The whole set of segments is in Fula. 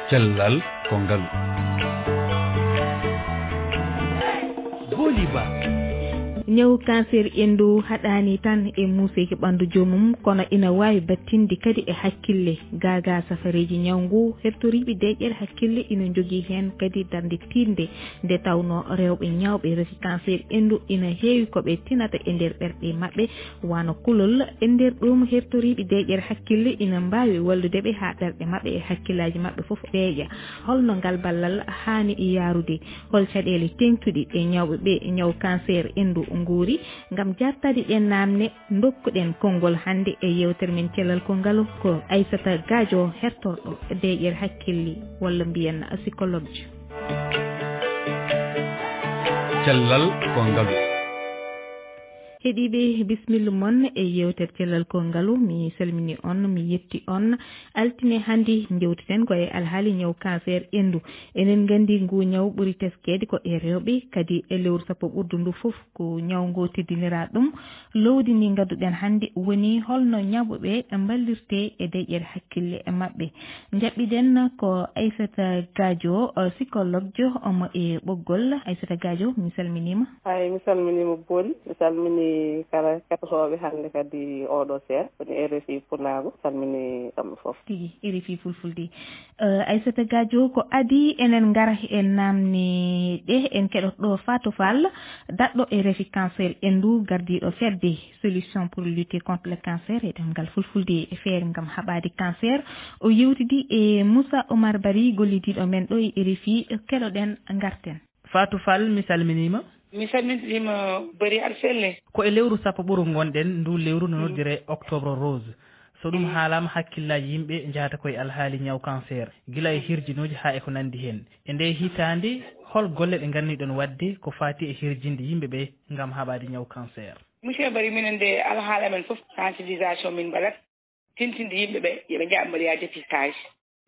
cellal kongal Boliba ñew cancer endu haɗani tan e museki ɓandu jomum kono ina wawi battinde kadi e hakkille gaga safareji ñawgu hertoriɓe deƴƴere hakkille ina jogui hen kadi darde tinde nde tawno rewɓe ñawɓe refi cancer endu ina heewi koɓe tinata e nder ɓerɗe mabɓe wano kulol e nder ɗum hertoriɓe deƴƴere hakkille ina mbawi walludeɓe ha ɓerɗe mabɓe e hakkillaji mabɓe foof ɓeeƴa holno ngal ballal hani yarude hol caɗele tengtuɗi e ñawɓe ɓe ñaw cancer endu nguuri ngam jartade ɗen namne dokkuɗen konngol hannde e yewtere men cellal kongal ko Aissata Gadio hertorɗo deƴƴere hakkille walla mbiyen psychologue cellal kongal heeɗiɓe bisimilla moon e yewtere cellal kongalu mi salmini on mi yetti on altine hannde jewteten koye alhaali ñaw cancer endu enen gandi ngu ñaw ɓuuri teskede ko e rewɓe kadi e lewru sappo ɓurdu ndu foof ko ñaw ngo teddinira ɗum lowdi ndi gadduɗen hannde woni holno ñawɓeɓe ballirte e deƴƴere hakkille e mabɓe jaɓɓiɗen ko Aissata Gadio psychologue omo e ɓoggol Aissata Gadio mi salminima. Ay mi salminima Boli mi salmini kala katoɓe hannde kadi oɗo seeɗa woni RFI Pulago salmini kamɓe foof tigi RFI Fulfulde Aissata Gadio ko adi enen gara e namne ɗe en keɗoto Fatou Fall daɗɗo RFI cancer endu gardiɗo fedde solution pour lutter contre le cancer e ɗemgal Fulfulde e feere ngam haɓade cancer o yewtidi e Moussa Oumar Bari gollidiɗo men ɗo e RFI keɗoɗen garten. Fatou Fall mi salminima. mi salmintima Bari Arselle ko e lewru sappo ɓuru gonɗen ndu lewru no noddire octobre rose so ɗum haalama hakkillaji yimɓe jahata koye alhaali ñaw cancer guila e hirjinoji ha e ko nandi hen e nde hitande hol golle ɗe ganniɗon wadde ko fati e hirjinde yimɓeɓe gam haɓade ñaw cancer. monsieur Bari minen nde alhaala men foof sensibilisation min mbaɗat tintinde yimɓeɓe yooɓe jaa mbaɗoya dépistage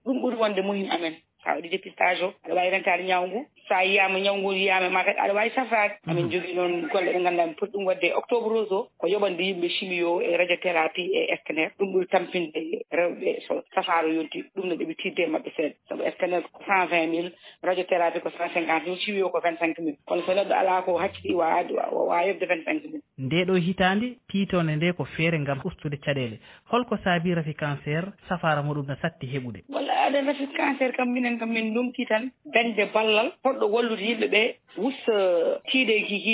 ɗum ɓuuri wonde muhim amen sa waɗi dépistage o aɗa wawi rentade ñawgu sa yiyama ñawgu yiyama ma kadi aɗa wawi safrade amin jogui noon golle ɗe ganduɗa min pooti ɗum wadde octobre rose o ko yoɓande yimɓe chimio e radiothérapie e scanner ɗum ɓuuri tampinde rewɓe so safaro yonti ɗum no ɗeɓe tidde mabɓe seeɗa saabu scanner ko 120 000 radiothérapie ko 150 000 chimio ko 25 000 kono so neɗɗo ala ko hacciti wawa yobde 25 000 ndeɗo hitande piitone nde ko feere gam ustude caɗele holko saabi rafi cancer safara muɗum no satti heɓude walla aɗa rafi cancer kam minen kam min ɗumti tan dañde ballal poɗɗo wallude yimɓeɓe wussa tiide kiki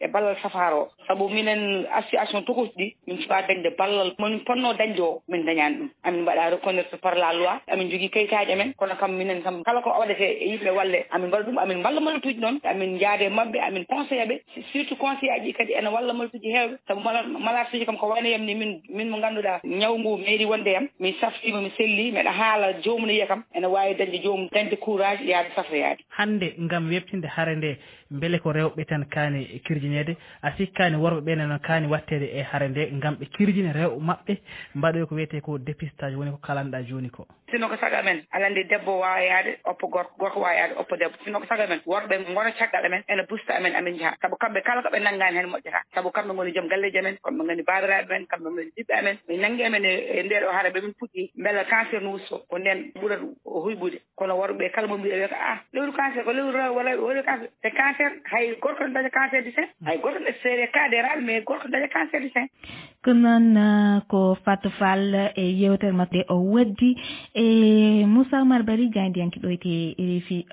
e ballal safaro o saabu minen association tokosuɗi min cuɓa dañde ballal momin ponno dañde o min dañani ɗum amin mbaɗa reconnaître par la loi amin jogui kayitaji amen kono kam minen kam kala ko waɗete e yimɓe walle amin mbaɗa ɗum amin balla malatuji noon amin jaade mabɓe amin conseille ɓe surtout conseil aji kadi ene walla malatuji hewɓe saabu malatuji kam ko wayno yam ni min mo ganduɗa ñaw ngu meeɗi wonde yam mi saftima mi selli mbeɗa haala jomum yiya kam ene wawi dañde jomum dañde courage yaade safroyade hande gam webtinde haare nde beele ko rewɓe tan kaani kirjinede a sikkani worɓe ɓene noon kaani wattede e haare nde gam ɓe kirjine rewɓe mabɓe mbaɗoy ko wiyete ko dépistage woni ko kalanɗa joni ko sino ko saga men alande debbo wawa yaade oppo gorko gorko wawa yaade oppo debbo sino ko saga men worɓe gona caggal amen ene busta amen amin jaaha saabu kamɓe kala koɓe nanggani hen moƴƴata saabu kamɓe goni joom galleji amen kamɓe goni babiraɓe men kamɓe goni ɓiɓɓe amen min nanggi amen e ndeɗo haare ɓe min puɗɗi beela cancer no wusso ko nden ɓuurat huyɓude kono worɓe kala mo mbiɗa wiya ko lewru cancer ko lewru wala cancer c'est cancer hay gorko ne daña cancer du sein hay gorko ne seede cas rare mais gorko daña cancer du sein ko noon ko Fatou Fall e yewtere maɓɓe o waddi e Moussa Oumar Bari gandiyanke ɗo te RFI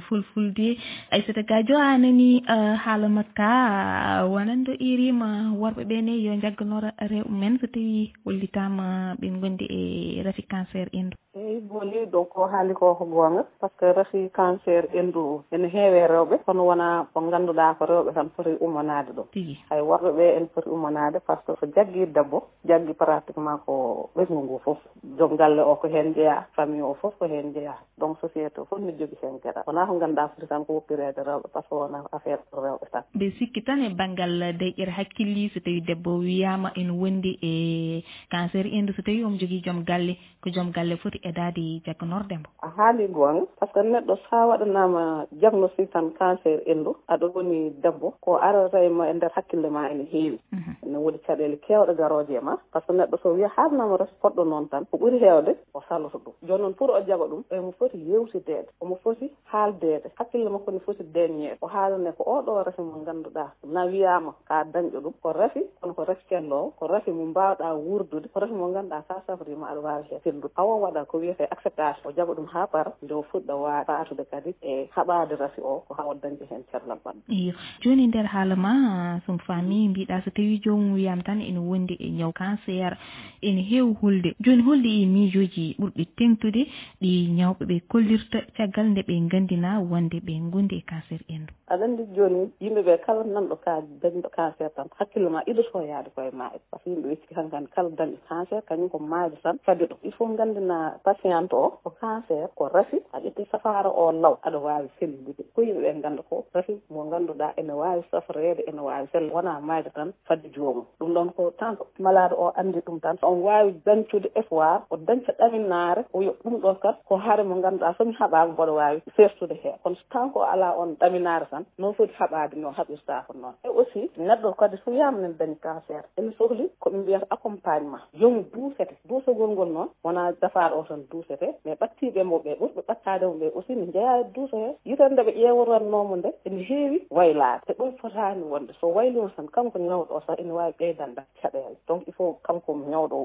Fulfulde Aissata Gadio a nani haala makka wonande irima worɓe ɓene yo jagganora rewɓe men so tawi hollitama ɓe gondi e rafi cancer endu eyi boni donc o haali ko gonga par ce que rafi cancer endu ene heewe rewɓe kono wona ko ganduɗa ko rewɓe tan foti ummanade ɗo tigi hay worɓe ɓe en foti ummanade par ce que so jaggi debbo jaggi pratiquement ko ɓesgu ngu foof joom galle o ko hen jeeya famille o foof ko hen jeeya donc société o foof ne jogui hen gueɗal wona ko ganduɗa foti tan ko woppirede rewɓe par ce que wona affaire rewɓe tan ɓe sikki tan e banggal deƴƴere hakkilli so tawi debbo wiyama ene wondi e cancer endu so tawi omo jogui joom galle ko joom galle foti edade kadi jagganordemo a haali gonga par ce que neɗɗo sa waɗanama diagnostic tan cancer endu aɗa woni debbo ko arata e ma e nder hakkille ma ene heewi ne woodi caɗele kewɗe garoje e ma par ce que neɗɗo so wiya haalnama res poɗɗo noon tan ko ɓuuri heewde o salloto ɗum joni noon pour o jaɓa ɗum emo foti yewtidede omo foti haaldede hakkille makko ne foti deññeede o haalane ko oɗo rafi mo ganduɗa na wiyama ka dañƴo ɗum ko rafi kono ko rafi kellowo ko rafi mo mbawɗa wurdude ko rafi mo ganduɗa sa safrima aɗa wawi hen fillude awo waɗa ko wiyete acceptation o jaɓa ɗum ha para nde o fuɗɗa wa fatude kadi e haɓade rafi o ko hawa dañde hen cellal ɓandu iyo joni nder haala ma somi faami mbiɗa so tawi jomum wiyama tan ene wondi e ñaw cancer ene heewi hulde joni holli miijoji ɓurɗi tengtude ɗi ñawɓe ɓe kollirta caggal nde ɓe gandina wonde ɓe gondi e cancer endu aɗa andi joni yimɓeɓe kala nanɗo ka dañɗo cancer tan hakkille ma iɗoto yaade koye maayde par ce que yimɓe wecci hankandi kala dañɗo cancer kañum ko maayde tan fadi ɗum il faut gandina patiente o ko cancer ko rafi a ƴetti safara o law aɗa wawi sellude ko yimɓeɓe ganda ko rafi mo ganduɗa ene wawi safrede ene wawi sell wona maayde tan fadde joomum ɗum ɗon ko tant que malade o andi ɗum tan on wawi dañcude espoir o dañca ɗaminare o yo ɗum ɗon kat ko haare mo ganduɗa somi haɓama mboɗo wawi sertude he kono so tant que o ala on ɗaminare tan non foti haɓade no haɓirta ko noon e aussi neɗɗo kadi so wiyama nen dañi cancer ene sohli koɓe mbiyata accompagnement yomu duusete duusogol ngol noon wona dafaɗo o tan duusete mais ɓattiɓemo ɓe ɓurɓe ɓattademo ɓe aussi ne jeeya duuso he yitande ɓe ƴeworannomo nde ene heewi waylade te ɗum fotani wonde so waylima tan kanko ñawɗo o sax ene wawi ɓeydande caɗele donc il faut kanko ñawɗo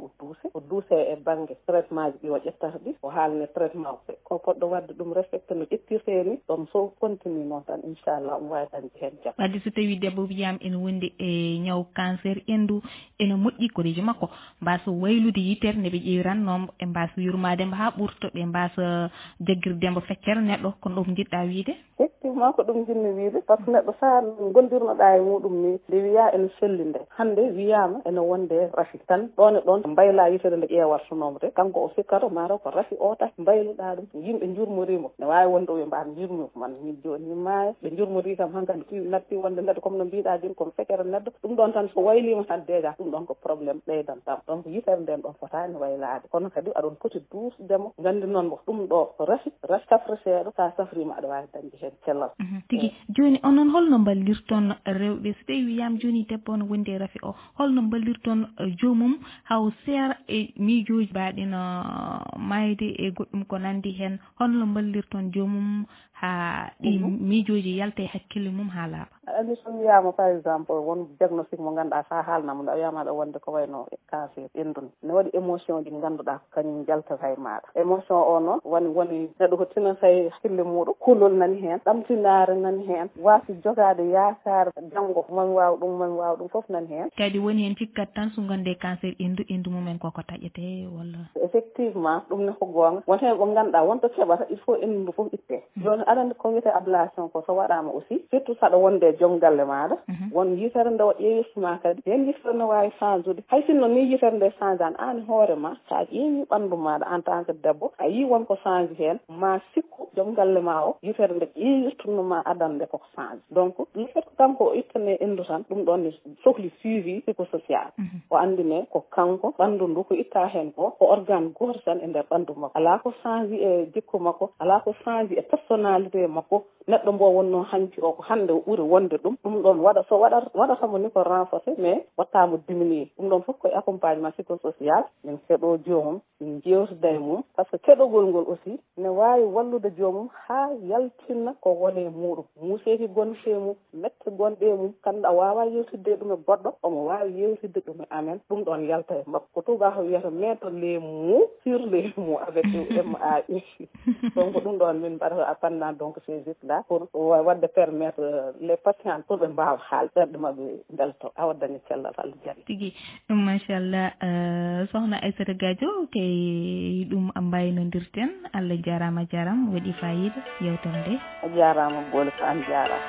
o duuse e banggue traitement ji ɗi o ƴettata ɗi o haalne traitement ko poɗɗo wadde ɗum respecté no ƴettirte ni ɗum so continue noon tan inchallah omo wawi dañde hen jaam wadde so tawi debbo wiyama ene wondi e ñaw cancer endu ene moƴƴi koreji makko mbasa waylude yitere nde ɓe ƴewirannomo e mbasa yurmademo ha ɓurto ɓe mbasa jagguirdemo feccere neɗɗo kono ɗum jiɗɗa wiide effectivement ko ɗum jinmi wiide par ce que neɗɗo sa gondirnoɗa e muɗum ni nde wiya ene selli nde hande wiyama ene wonde rafi tan ɗon e ɗon mbayla yitere nde ƴewartunomo de kanko o sikkata mataw ko rafi o taki mbayluɗa ɗum yimɓe jurmorimo ne wawi wonde ɓe mbaɗa jurmi man min joni mi maaya ɓe jurmori kam hankadi fi natti wonde neɗɗo comme no mbiɗa joni komi feccere neɗɗo ɗum ɗon tan so waylima tan déjà ɗum ɗon ko probléme ɓeydantam donc yitere nden ɗon fotani waylade kono kadi aɗon foti duusdemo gandi noon mo ɗum ɗo ko rafi safre seeɗa sa safrima aɗa wawi dañde hen cellal tigui joni onon holno ballirton rewɓe so tawi wiyama joni debbo no wondi e rafi o holno ballirton jomum haw seera e miijoji mbaɗino mayde e goɗɗum ko nandi hen holno ballirton jomum ha ɗi miijoji yalta e hakkille mum ha laaɓa andi so wiyama par exemple won diagnostic mo ganduɗa sa haalnamo a wiyama aɗa wonde ko wayno cancer endun ne waɗi émotion ɗi ganduɗa ko kañum jaltata e maɗa émotion o noon woni neɗɗo ko tinata e hakkille muɗum kulol nani hen ɗamtinare nani hen wasi jogade yakar janggo mami wawa ɗum foof nani hen kadi woni hen cikkat tan so gonde cancer endu mumen koko taƴete walla effectivement ɗum ne ko gonga won hen ɓe ganduɗa wonto keɓata il faut endu foof itte joni aɗa andi ko wiyete ablation ko so waɗama aussi surtout saɗa wonde joom galle maɗa won yitere nde o ƴeewistuma kadi yen yitere ne wawi change hay sinno ni yitere nde change an an hoorema sa ƴeewi ɓandu maɗa en tant que debbo a yi wonko change hen ma sikku joom galle ma o yitere nde ƴeewisturnoma adande koko change donc le fait que kanko o ittane endu tan ɗum ɗon ne sohli suivi psychosocial o andine ko kanko ɓandu ndu ko itta hen ko organe goto tan e nder ɓandu makko ala ko change e jikku makko ala ko change e personnalité makko neɗɗo mbo wonno hanki o ko hande o ɓuuri wonde ɗum ɗon waɗa so waɗatamo ni ko renforcé mais wattamo diminué ɗum ɗon foof koye accompagnement psychosocial min keɗo jomum min jewtida e mum par ce que keɗogol ngol aussi ne wawi wallude jomum ha yaltina ko wone muɗum museeki gonte mum mette gonɗe mum kanɗa wawa yewtidde ɗum e goɗɗo omo wawi yewtidde ɗum e amen ɗum ɗon yalta e makko ko tubako wiyata mettre les mots sur les mots avec MAE donc ɗum ɗon min mbaɗata pendant donc ces jours là pour wadde permettre les patients pour ɓe mbawa haal ɓerɗe mabɓe belto awa dañi cellal Allah jaɓi tigui ɗum machallah sohna Aissata Gadio kay ɗum mbaynodirten Allah jarama waɗi fayida yewtere nde a jarama boole ko an jarama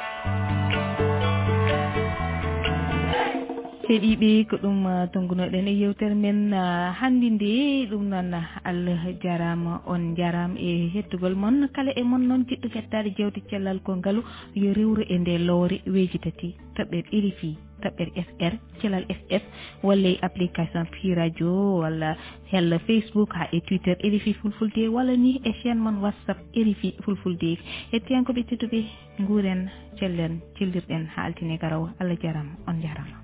heeɗiɓe ko ɗum tongunoɗen e yewtere men hannde nde ɗum noon Allah jarama on jarama e hettugol moon kala e moon noon jiɗɗo hettade jewte cellal kongalu yo rewru e nde lowre weeji tati toɓɓere RFI toɓɓere FR cellal FS walla e application Pi Radio walla hella Facebook ha e Twitter RFI Fulfulde walla ni e chaîne mon WhatsApp RFI Fulfulde hettiyankoɓe tedduɓe nguuren cellen cellirɗen ha altine garawo Allah jarama on jarama